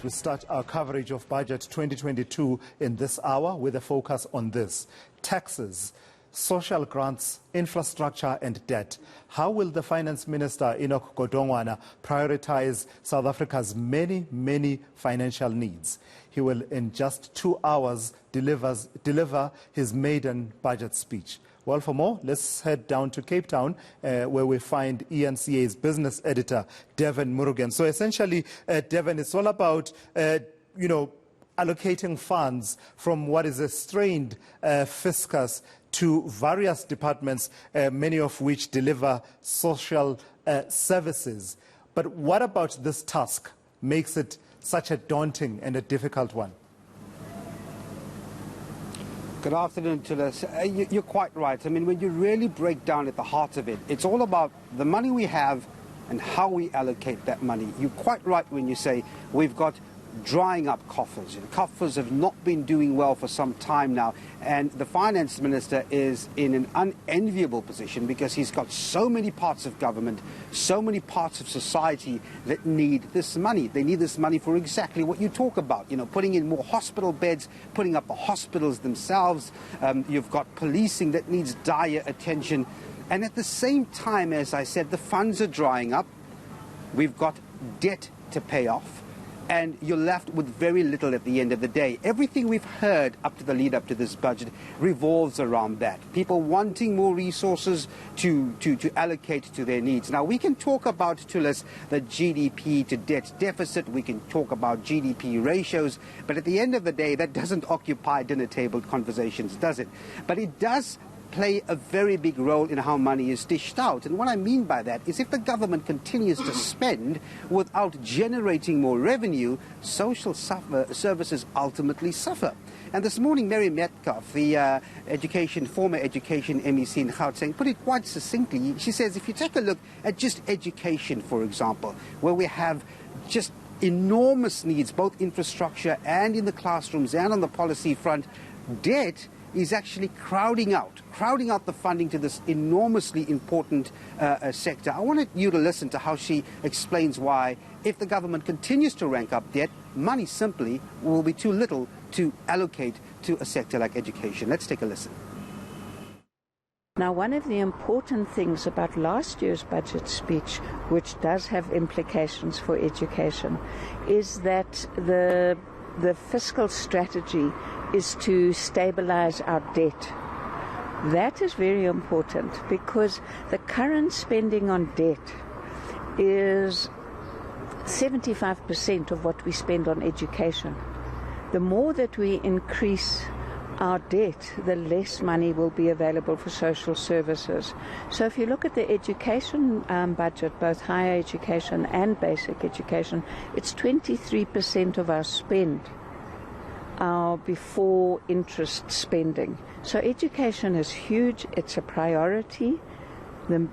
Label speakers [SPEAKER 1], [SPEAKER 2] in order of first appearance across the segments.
[SPEAKER 1] We start our coverage of Budget 2022 in this hour with a focus on this: taxes, social grants, infrastructure and debt. How will the Finance Minister Enoch Godongwana prioritise South Africa's many financial needs? He will, in just 2 hours, deliver his maiden budget speech. Well, for more, let's head down to Cape Town, where we find eNCA's business editor, Devan Murugan. So essentially, Devan, it's all about, allocating funds from what is a strained fiscus to various departments, many of which deliver social services. But what about this task makes it such a daunting and a difficult one?
[SPEAKER 2] Good afternoon, Tulis. You're quite right. I mean, when you really break down at the heart of it, it's all about the money we have and how we allocate that money. You're quite right when you say we've got drying up coffers. Coffers have not been doing well for some time now, and the Finance Minister is in an unenviable position because he's got so many parts of government, so many parts of society that need this money. They need this money for exactly what you talk about, putting in more hospital beds, putting up the hospitals themselves. You've got policing that needs dire attention, and at the same time, as I said, the funds are drying up. We've got debt to pay off, and you're left with very little at the end of the day. Everything we've heard up to the lead up to this budget revolves around that. People wanting more resources to allocate to their needs. Now, we can talk about, Tulis, the GDP to debt deficit. We can talk about GDP ratios. But at the end of the day, that doesn't occupy dinner table conversations, does it? But it does play a very big role in how money is dished out. And what I mean by that is if the government continues to spend without generating more revenue, social services ultimately suffer. And this morning, Mary Metcalf, the former education MEC in Gauteng, put it quite succinctly. She says, if you take a look at just education, for example, where we have just enormous needs, both infrastructure and in the classrooms and on the policy front, debt is actually crowding out the funding to this enormously important sector. I wanted you to listen to how she explains why, if the government continues to rank up debt, money simply will be too little to allocate to a sector like education. Let's take a listen.
[SPEAKER 3] Now, one of the important things about last year's budget speech, which does have implications for education, is that the fiscal strategy is to stabilize our debt. That is very important because the current spending on debt is 75% of what we spend on education. The more that we increase our debt, the less money will be available for social services. So if you look at the education budget, both higher education and basic education, it's 23% of our spend, our before interest spending. So education is huge, it's a priority. The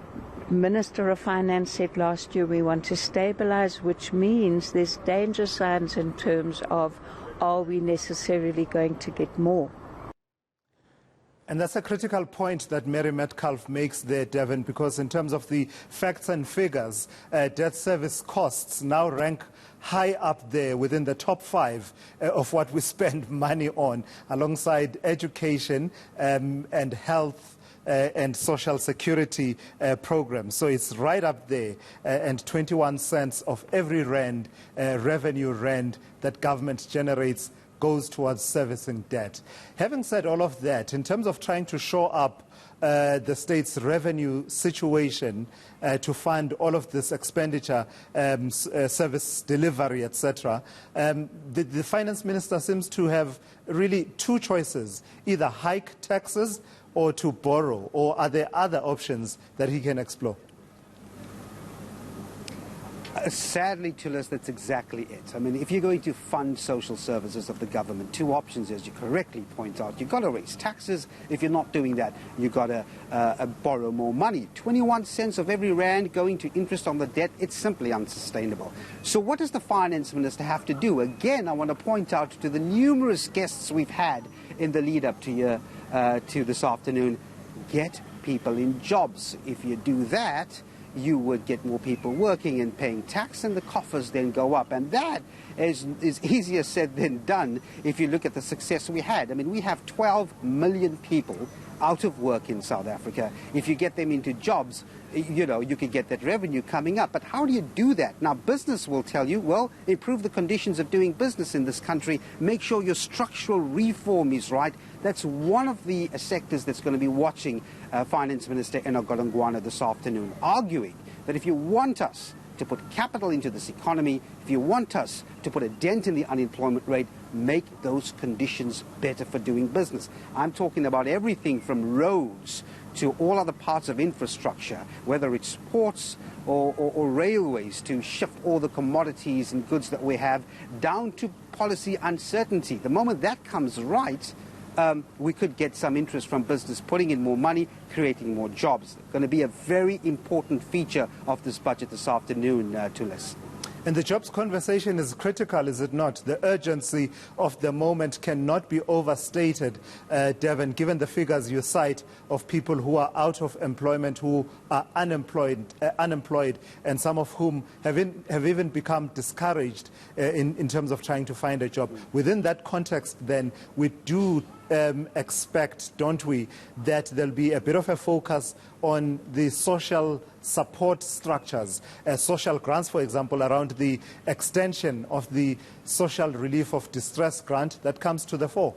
[SPEAKER 3] Minister of Finance said last year we want to stabilize, which means there's danger signs in terms of, are we necessarily going to get more?
[SPEAKER 1] And that's a critical point that Mary Metcalf makes there, Devan, because in terms of the facts and figures, debt service costs now rank high up there within the top 5 of what we spend money on, alongside education and health and social security programs. So it's right up there, and 21 cents of every rand, revenue rand that government generates goes towards servicing debt. Having said all of that, in terms of trying to shore up the state's revenue situation to fund all of this expenditure, service delivery, etc., the Finance Minister seems to have really 2 choices: either hike taxes or to borrow. Or are there other options that he can explore?
[SPEAKER 2] Sadly, Tulis, that's exactly it. I mean, if you're going to fund social services of the government, 2 options, as you correctly point out. You've got to raise taxes. If you're not doing that, you've got to borrow more money. 21 cents of every rand going to interest on the debt, it's simply unsustainable. So what does the Finance Minister have to do? Again, I want to point out to the numerous guests we've had in the lead up to this afternoon, get people in jobs. If you do that, you would get more people working and paying tax, and the coffers then go up. And that is easier said than done if you look at the success we had. I mean, we have 12 million people out of work in South Africa. If you get them into jobs, you know, you could get that revenue coming up. But how do you do that? Now, business will tell you, well, improve the conditions of doing business in this country. Make sure your structural reform is right. That's one of the sectors that's going to be watching Finance Minister Enoch Godongwana this afternoon, arguing that if you want us to put capital into this economy, if you want us to put a dent in the unemployment rate, make those conditions better for doing business. I'm talking about everything from roads to all other parts of infrastructure, whether it's ports or railways to shift all the commodities and goods that we have, down to policy uncertainty. The moment that comes right, we could get some interest from business putting in more money, creating more jobs. Going to be a very important feature of this budget this afternoon, Tulis.
[SPEAKER 1] And the jobs conversation is critical, is it not? The urgency of the moment cannot be overstated, Devan, given the figures you cite of people who are out of employment, who are unemployed, and some of whom have even become discouraged in terms of trying to find a job. Within that context, then, we do expect, don't we, that there'll be a bit of a focus on the social support structures, social grants, for example, around the extension of the social relief of distress grant that comes to the fore.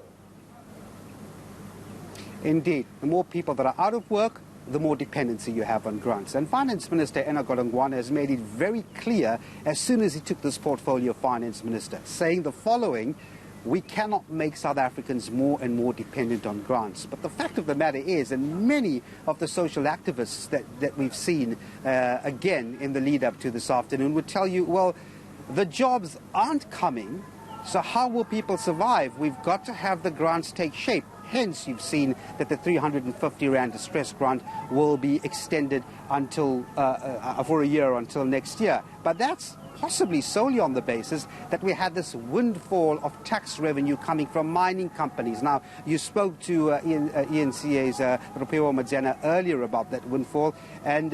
[SPEAKER 2] Indeed, the more people that are out of work, the more dependency you have on grants. And Finance Minister Enoch Godongwana has made it very clear as soon as he took this portfolio of Finance Minister, saying the following: we cannot make South Africans more and more dependent on grants. But the fact of the matter is, and many of the social activists that we've seen, again, in the lead up to this afternoon would tell you, well, the jobs aren't coming, so how will people survive? We've got to have the grants take shape. Hence, you've seen that the 350 Rand distress grant will be extended until for a year, until next year. But that's possibly solely on the basis that we had this windfall of tax revenue coming from mining companies. Now, you spoke to eNCA's Rupiwa Madzena earlier about that windfall, and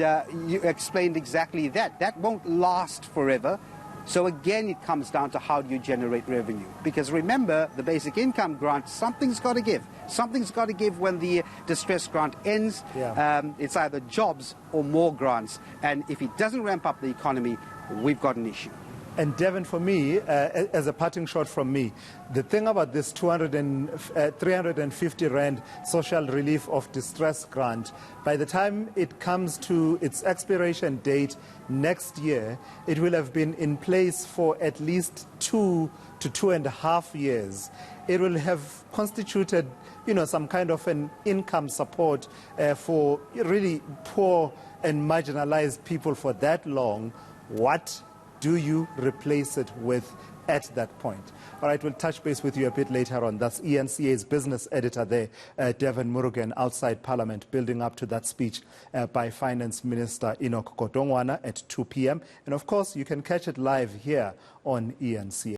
[SPEAKER 2] you explained exactly that. That won't last forever. So again, it comes down to how do you generate revenue. Because remember, the basic income grant, something's got to give. Something's got to give when the distress grant ends.
[SPEAKER 1] Yeah.
[SPEAKER 2] It's either jobs or more grants. And if it doesn't ramp up the economy, we've got an issue.
[SPEAKER 1] And Devan, for me, as a parting shot from me, the thing about this 350 Rand social relief of distress grant, by the time it comes to its expiration date next year, it will have been in place for at least 2 to 2.5 years. It will have constituted, you know, some kind of an income support for really poor and marginalized people for that long. What do you replace it with at that point? All right, we'll touch base with you a bit later on. That's eNCA's business editor there, Devan Murugan, outside Parliament, building up to that speech by Finance Minister Enoch Godongwana at 2 p.m. And of course, you can catch it live here on eNCA.